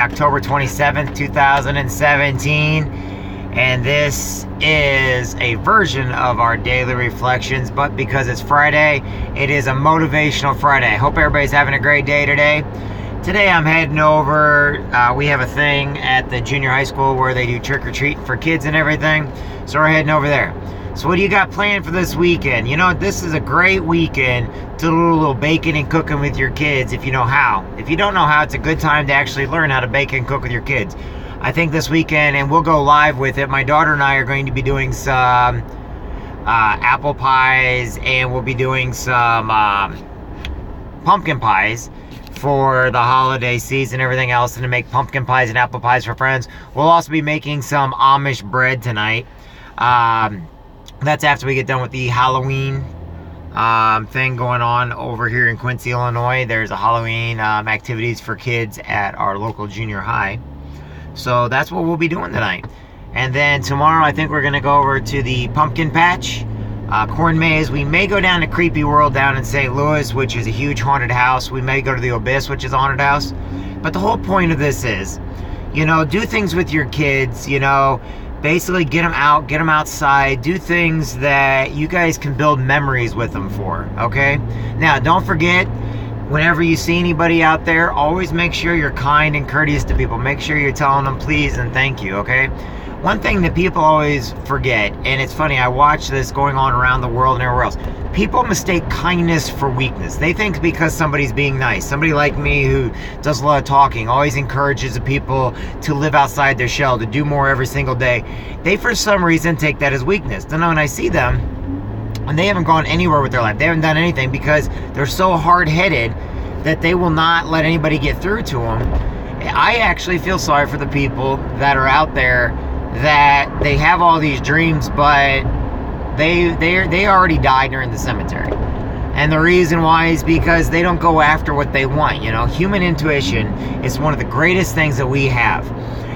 October 27th, 2017, and this is a version of our daily reflections, but because it's Friday, it is a motivational Friday. I hope everybody's having a great day today. Today I'm heading over, we have a thing at the junior high school where they do trick-or-treat for kids and everything, so we're heading over there. So what do you got planned for this weekend? You know, this is a great weekend to do a little baking and cooking with your kids if you know how. If you don't know how, it's a good time to actually learn how to bake and cook with your kids. I think this weekend, and we'll go live with it, my daughter and I are going to be doing some apple pies, and we'll be doing some pumpkin pies for the holiday season and everything else, and to make pumpkin pies and apple pies for friends. We'll also be making some Amish bread tonight. That's after we get done with the Halloween thing going on over here in Quincy, Illinois. There's a Halloween activities for kids at our local junior high. So that's what we'll be doing tonight. And then tomorrow I think we're going to go over to the pumpkin patch, corn maze. We may go down to Creepy World down in St. Louis, which is a huge haunted house. We may go to the Abyss, which is a haunted house. But the whole point of this is, you know, do things with your kids, you know. Basically, get them out, get them outside, do things that you guys can build memories with them for, okay? Now, don't forget, whenever you see anybody out there, always make sure you're kind and courteous to people. Make sure you're telling them please and thank you, okay? One thing that people always forget, and it's funny, I watch this going on around the world and everywhere else. People mistake kindness for weakness. They think because somebody's being nice, somebody like me who does a lot of talking, always encourages the people to live outside their shell, to do more every single day, they for some reason take that as weakness. Then when I see them, and they haven't gone anywhere with their life, they haven't done anything because they're so hard-headed that they will not let anybody get through to them. I actually feel sorry for the people that are out there that they have all these dreams, but they already died and are in the cemetery. And the reason why is because they don't go after what they want. You know, human intuition is one of the greatest things that we have.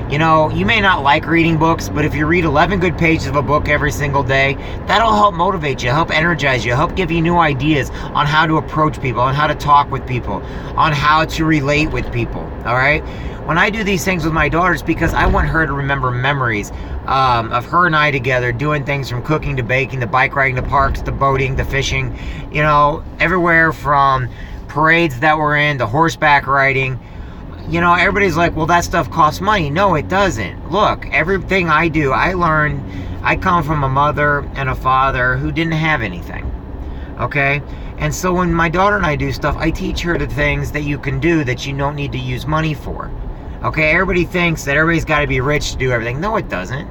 You know, you may not like reading books, but if you read 11 good pages of a book every single day, that'll help motivate you, help energize you, help give you new ideas on how to approach people, on how to talk with people, on how to relate with people, all right? When I do these things with my daughters, because I want her to remember memories of her and I together doing things from cooking to baking, to bike riding, to parks, to boating, to fishing, you know, everywhere from parades that we're in to horseback riding. You know, everybody's like, well, that stuff costs money. No, it doesn't. Look, everything I do, I learned, I come from a mother and a father who didn't have anything, okay? And so when my daughter and I do stuff, I teach her the things that you can do that you don't need to use money for, okay? Everybody thinks that everybody's got to be rich to do everything. No, it doesn't.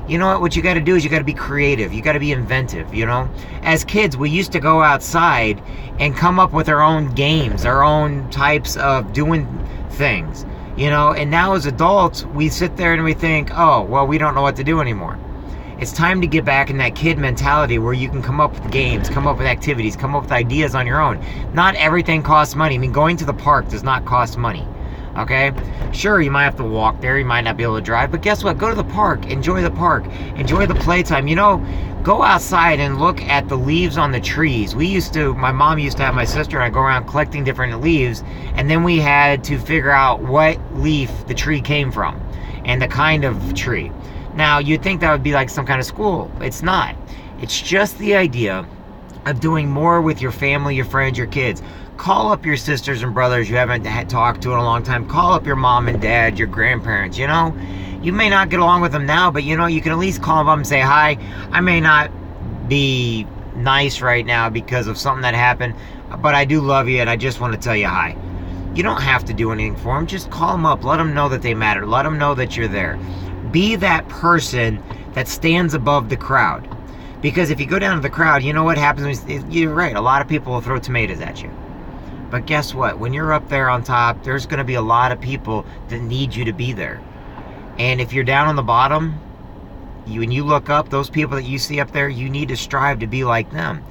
You know what you got to do is you got to be creative. You got to be inventive, you know? As kids, we used to go outside and come up with our own games, our own types of doing things, you know? And now as adults, we sit there and we think, oh, well, we don't know what to do anymore. It's time to get back in that kid mentality where you can come up with games, come up with activities, come up with ideas on your own. Not everything costs money. I mean, going to the park does not cost money. Okay? Sure, you might have to walk there, you might not be able to drive, but guess what? Go to the park, enjoy the playtime. You know, go outside and look at the leaves on the trees. My mom used to have my sister and I go around collecting different leaves, and then we had to figure out what leaf the tree came from and the kind of tree. Now, you'd think that would be like some kind of school. It's not. It's just the idea of doing more with your family, your friends, your kids. Call up your sisters and brothers you haven't talked to in a long time. Call up your mom and dad, your grandparents, you know. You may not get along with them now, but you know, you can at least call them up and say, hi, I may not be nice right now because of something that happened, but I do love you and I just want to tell you hi. You don't have to do anything for them. Just call them up. Let them know that they matter. Let them know that you're there. Be that person that stands above the crowd. Because if you go down to the crowd, you know what happens? You're right. A lot of people will throw tomatoes at you. But guess what? When you're up there on top, there's going to be a lot of people that need you to be there. And if you're down on the bottom, when you look up, those people that you see up there, you need to strive to be like them.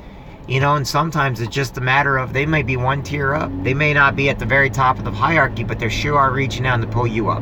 You know, and sometimes it's just a matter of they may be one tier up. They may not be at the very top of the hierarchy, but they sure are reaching out to pull you up.